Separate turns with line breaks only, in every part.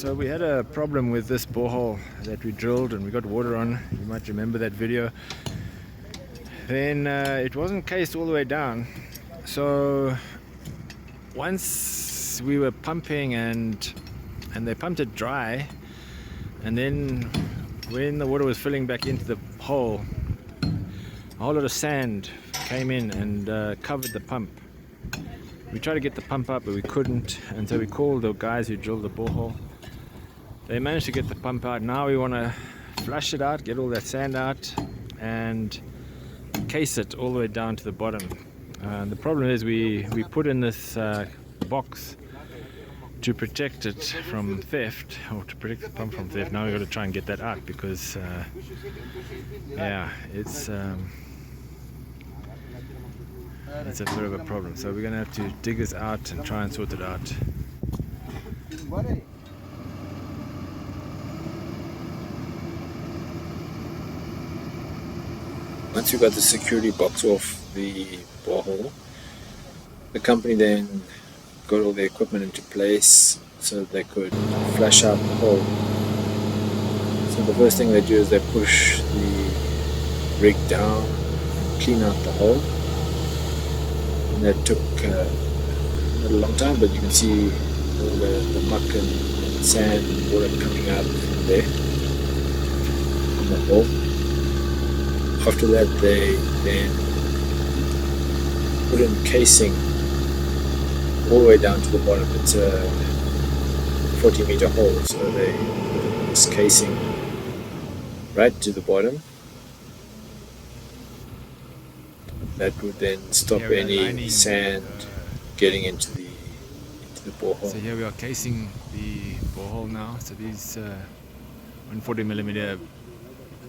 So we had a problem with this borehole that we drilled and we got water on. You might remember that video. Then it wasn't cased all the way down. So once we were pumping and they pumped it dry, and then when the water was filling back into the hole, a whole lot of sand came in and covered the pump. We tried to get the pump up, but we couldn't, and so we called the guys who drilled the borehole. They managed to get the pump out. Now we want to flush it out, get all that sand out, and case it all the way down to the bottom. The problem is we put in this box to protect it from theft, or to protect the pump from theft. Now we've got to try and get that out because yeah, it's a bit of a problem. So we're going to have to dig this out and try and sort it out.
Once we got the security box off the borehole, the company then got all the equipment into place so that they could flush out the hole. So the first thing they do is they push the rig down and clean out the hole. And that took not a long time, but you can see all the muck and sand and water coming out from there, from the hole. After that, they then put in casing all the way down to the bottom. It's a 40-meter hole, so they put this casing right to the bottom. That would then stop any sand getting into the borehole.
So here we are casing the borehole now. So these 140mm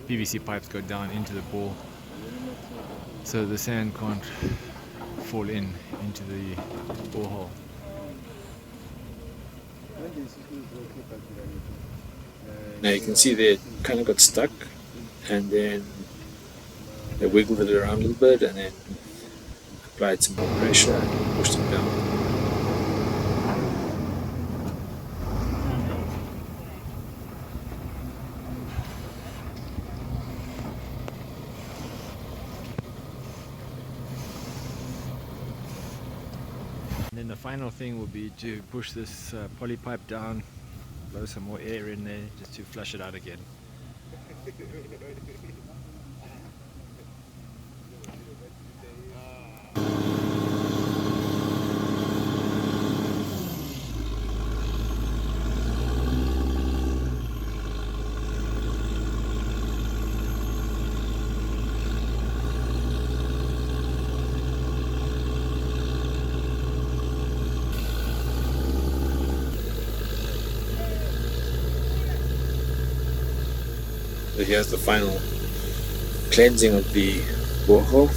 PVC pipes go down into the bore, so the sand can't fall into the borehole.
Now you can see they kind of got stuck, and then they wiggled it around a little bit and then applied some more pressure and pushed it down.
And then the final thing will be to push this poly pipe down, blow some more air in there just to flush it out again.
So here's the final cleansing of the borehole.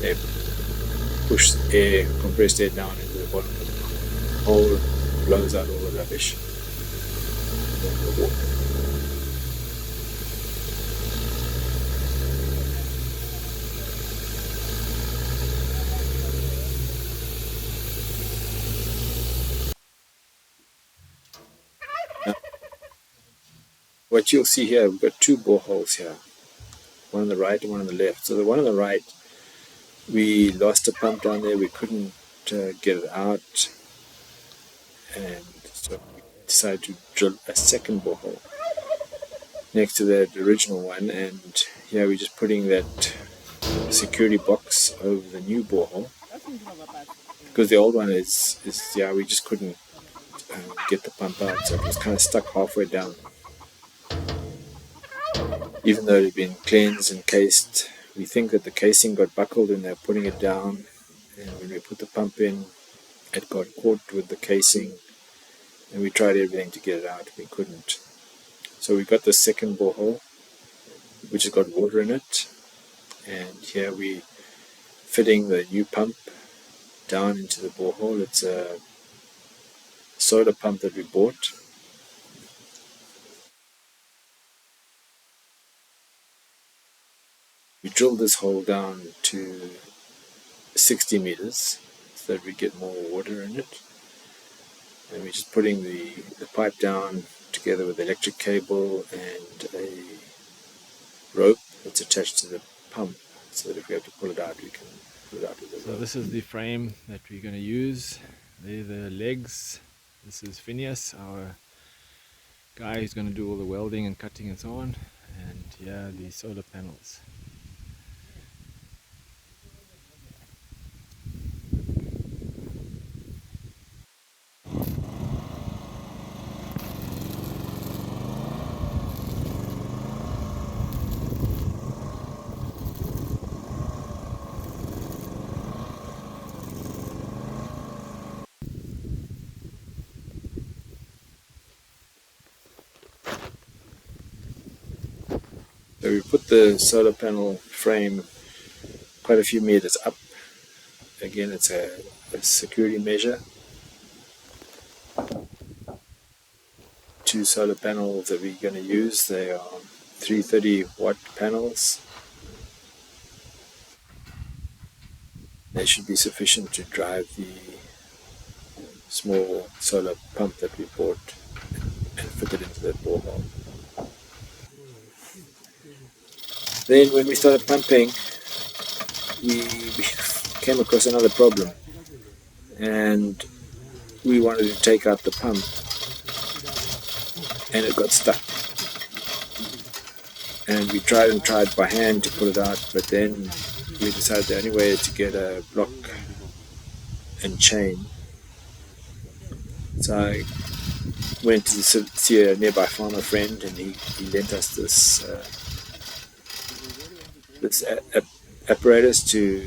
They push air, compressed air down into the bottom of the hole, blows out all the rubbish, and then the water. What you'll see here, we've got two boreholes here, one on the right and one on the left. So the one on the right, we lost a pump down there, we couldn't get it out, and so we decided to drill a second borehole next to that original one, and here we're just putting that security box over the new borehole, because the old one is we just couldn't get the pump out, so it was kind of stuck halfway down. Even though it had been cleansed and cased, we think that the casing got buckled when they were putting it down, and when we put the pump in, it got caught with the casing, and we tried everything to get it out, we couldn't. So we got the second borehole, which has got water in it, and here we fitting the new pump down into the borehole. It's a solar pump that we bought. We drilled this hole down to 60 meters so that we get more water in it. and we're just putting the pipe down together with the electric cable and a rope that's attached to the pump, so that if we have to pull it out, we can pull it out with the
So
rope.
this is the frame that we're going to use. They're the legs. This is Phineas, our guy who's going to do all the welding and cutting and so on. And yeah, the solar panels.
So we put the solar panel frame quite a few meters up. Again, it's a security measure. 2 solar panels that we're going to use, they are 330 watt panels. They should be sufficient to drive the small solar pump that we bought and fitted into that borehole. Then when we started pumping, we came across another problem, and we wanted to take out the pump, and it got stuck. And we tried and tried by hand to pull it out, but then we decided the only way to get a block and chain. So I went to see a nearby farmer friend, and he lent us this apparatus to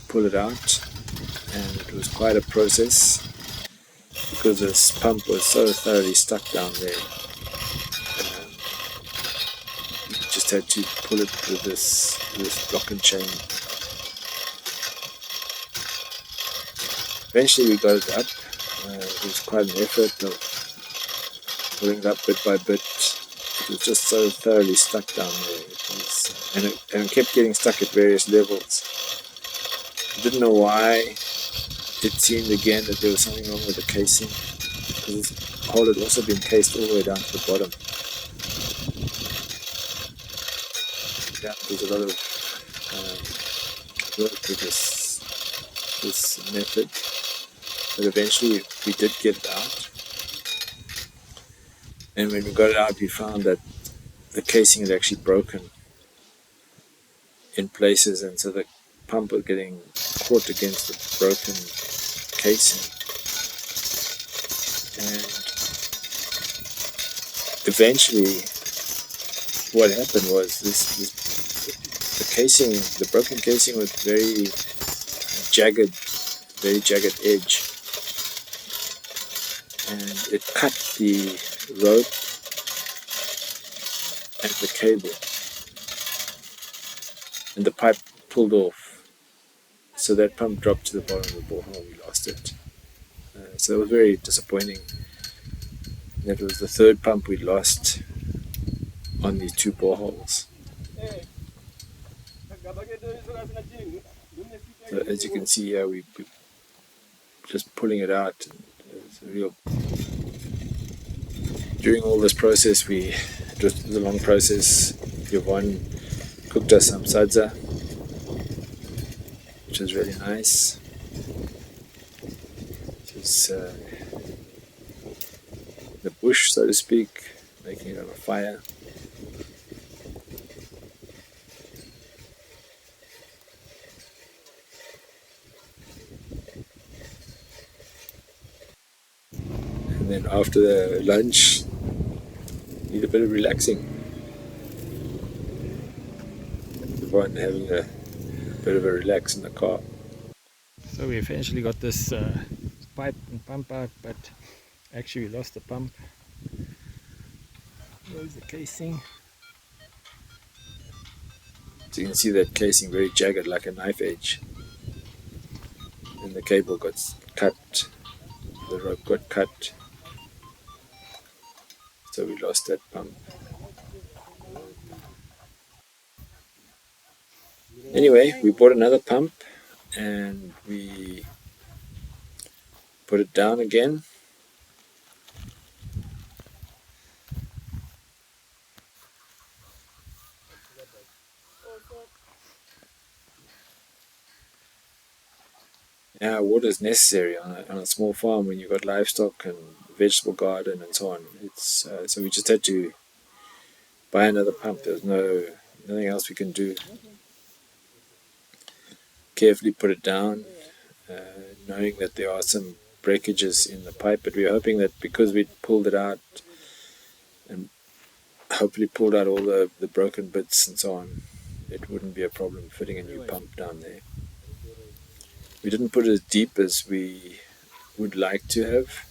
pull it out, and it was quite a process because this pump was so thoroughly stuck down there. You just had to pull it with this block and chain. Eventually we got it up. It was quite an effort of pulling it up bit by bit. It was just so thoroughly stuck down there. And it kept getting stuck at various levels. I didn't know why. It seemed again that there was something wrong with the casing, because this hole had also been cased all the way down to the bottom. Yeah, there's a lot of work with this method, but eventually we did get it out. And when we got it out, we found that the casing had actually broken in places, and so the pump was getting caught against the broken casing. And eventually, what happened was the broken casing was very jagged edge, and it cut the rope and the cable, and the pipe pulled off. So that pump dropped to the bottom of the borehole. We lost it. So it was very disappointing. That was the third pump we lost on these 2 boreholes. So as you can see here, we just pulling it out. During all this process, it was a long process. Yvonne cooked us some sadza, which was really nice. It's the bush, so to speak, making it on a fire. And then after the lunch, need a bit of relaxing. Yvonne having a bit of a relax in the car.
So we eventually got this pipe and pump out, but actually we lost the pump. There's the casing.
So you can see that casing very jagged, like a knife edge. And the cable got cut, the rope got cut, so we lost that pump. Anyway, we bought another pump and we put it down again, Yeah, water is necessary on a small farm when you've got livestock and vegetable garden and so on. It's so we just had to buy another pump. There's nothing else we can do. Carefully put it down, knowing that there are some breakages in the pipe, but we were hoping that because we pulled it out and hopefully pulled out all the broken bits and so on, it wouldn't be a problem fitting a new pump down there. We didn't put it as deep as we would like to have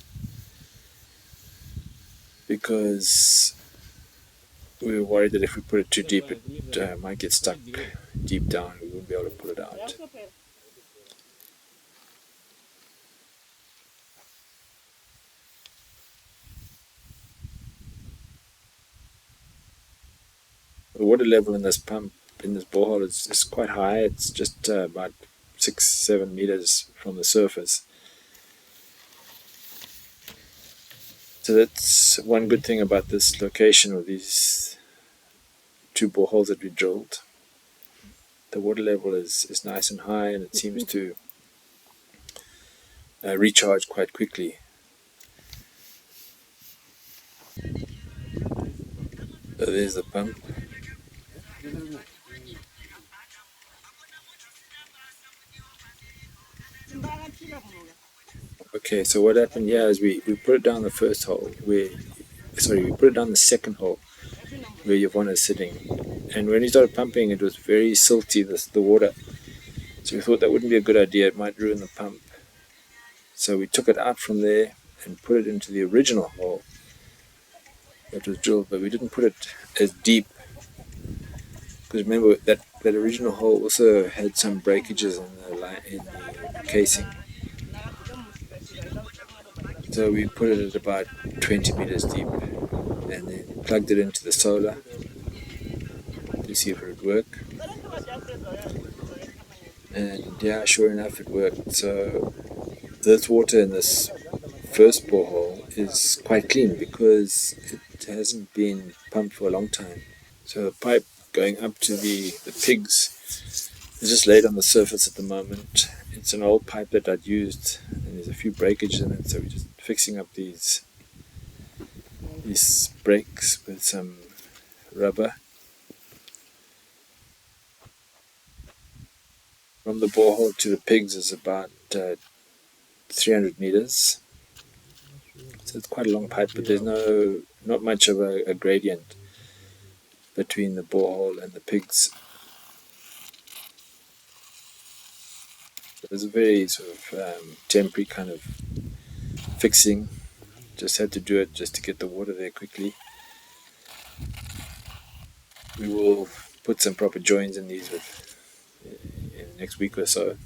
because we were worried that if we put it too deep, it might get stuck deep down. We wouldn't be able to pull it out. The water level in this pump, in this borehole, is quite high. It's just about 6-7 meters from the surface. So that's one good thing about this location of these two boreholes that we drilled. The water level is nice and high, and it seems to recharge quite quickly. So there's the pump. Okay, so what happened here is we put it down the first hole we put it down the second hole where Yvonne is sitting. And when we started pumping, it was very silty, the water. So we thought that wouldn't be a good idea. It might ruin the pump. So we took it out from there and put it into the original hole that was drilled, but we didn't put it as deep. Because remember, that original hole also had some breakages in the casing. So we put it at about 20 meters deep and then plugged it into the solar to see if it would work. And yeah, sure enough, it worked. So this water in this first borehole is quite clean because it hasn't been pumped for a long time. So the pipe going up to the pigs is just laid on the surface at the moment. It's an old pipe that I'd used, and there's a few breakages in it, so we're just fixing up these breaks with some rubber. From the borehole to the pigs is about 300 meters. So it's quite a long pipe, but there's not much of a gradient between the borehole and the pigs. It was a very sort of temporary kind of fixing. Just had to do it just to get the water there quickly. We will put some proper joins in these in the next week or so.